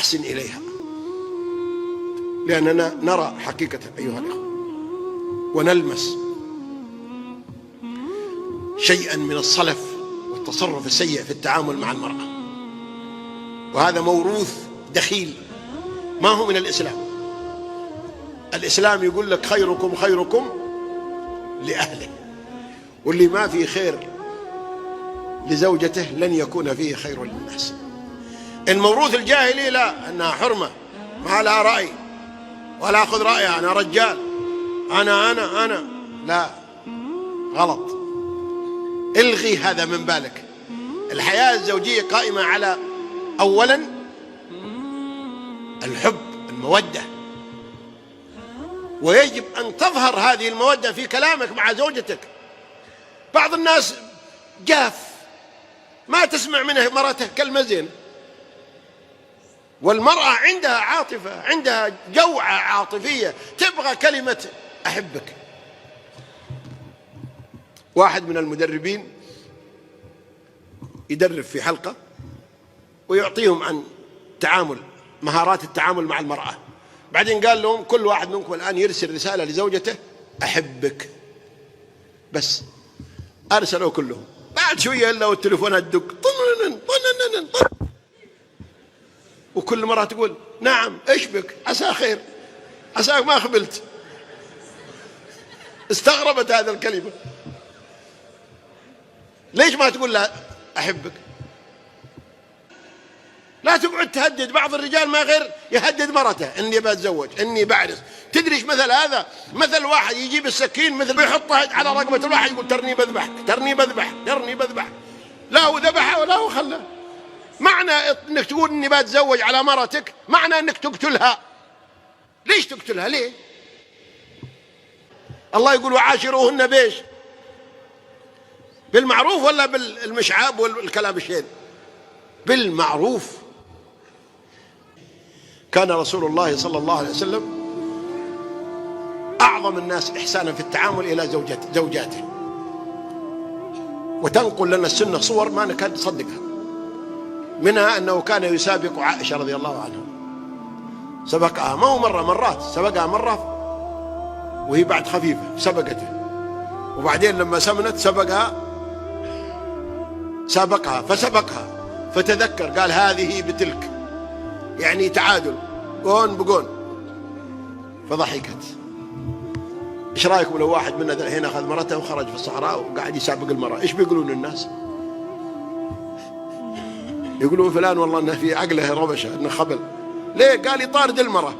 أحسن إليها، لأننا نرى حقيقة أيها الأخوة ونلمس شيئا من الصلف والتصرف السيء في التعامل مع المرأة، وهذا موروث دخيل ما هو من الإسلام. الإسلام يقول لك خيركم خيركم لأهله، واللي ما فيه خير لزوجته لن يكون فيه خير للناس. الموروث الجاهلي لا، أنها حرمة ما لها رأي ولا أخذ رأيها، أنا رجال، أنا لا، غلط. الغي هذا من بالك. الحياة الزوجية قائمة على أولا الحب، المودة، ويجب أن تظهر هذه المودة في كلامك مع زوجتك. بعض الناس جاف ما تسمع منه مرته كلمة زين، والمرأة عندها عاطفة، عندها جوعة عاطفية، تبغى كلمة أحبك. واحد من المدربين يدرب في حلقة ويعطيهم عن مهارات التعامل مع المرأة، بعدين قال لهم كل واحد منكم الآن يرسل رسالة لزوجته أحبك بس. أرسلوا كلهم، بعد شوية إلا والتليفونات تدق وكل مرة تقول نعم إيش بك، عسى خير، عساك ما خبلت. استغربت هذا الكلمة، ليش ما تقول لا أحبك؟ لا تقعد تهدد. بعض الرجال ما غير يهدد مرته إني بتزوج، إني بعرس. تدري ايش مثل هذا؟ مثل واحد يجيب السكين مثل بيحطها على رقبة الواحد يقول ترني بذبحك ترني بذبحك ترني بذبحك. لا هو ذبحه ولا هو خلاه. معنى انك تقول اني بتزوج على مرتك معنى انك تقتلها. ليش تقتلها؟ ليه؟ الله يقول وعاشروهن بيش؟ بالمعروف ولا بالمشعاب والكلام الشين؟ بالمعروف. كان رسول الله صلى الله عليه وسلم أعظم الناس إحسانا في التعامل إلى زوجاته، وتنقل لنا السنة صور ما نكاد نصدقها. منها أنه كان يسابق عائشة رضي الله عنها، سبقها ما هو مرة، مرات سبقها مرة وهي بعد خفيفة سبقته، وبعدين لما سمنت سابقها فسبقها، فتذكر قال هذه بتلك، يعني تعادل قون بقون، فضحكت. ايش رايكم لو واحد منا هنا اخذ مرته وخرج في الصحراء وقاعد يسابق المرأة؟ ايش بيقولون الناس؟ يقولون فلان والله انه في عقله ربشه، انه خبل. ليه؟ قال يطارد المرأة.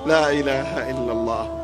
لا اله الا الله.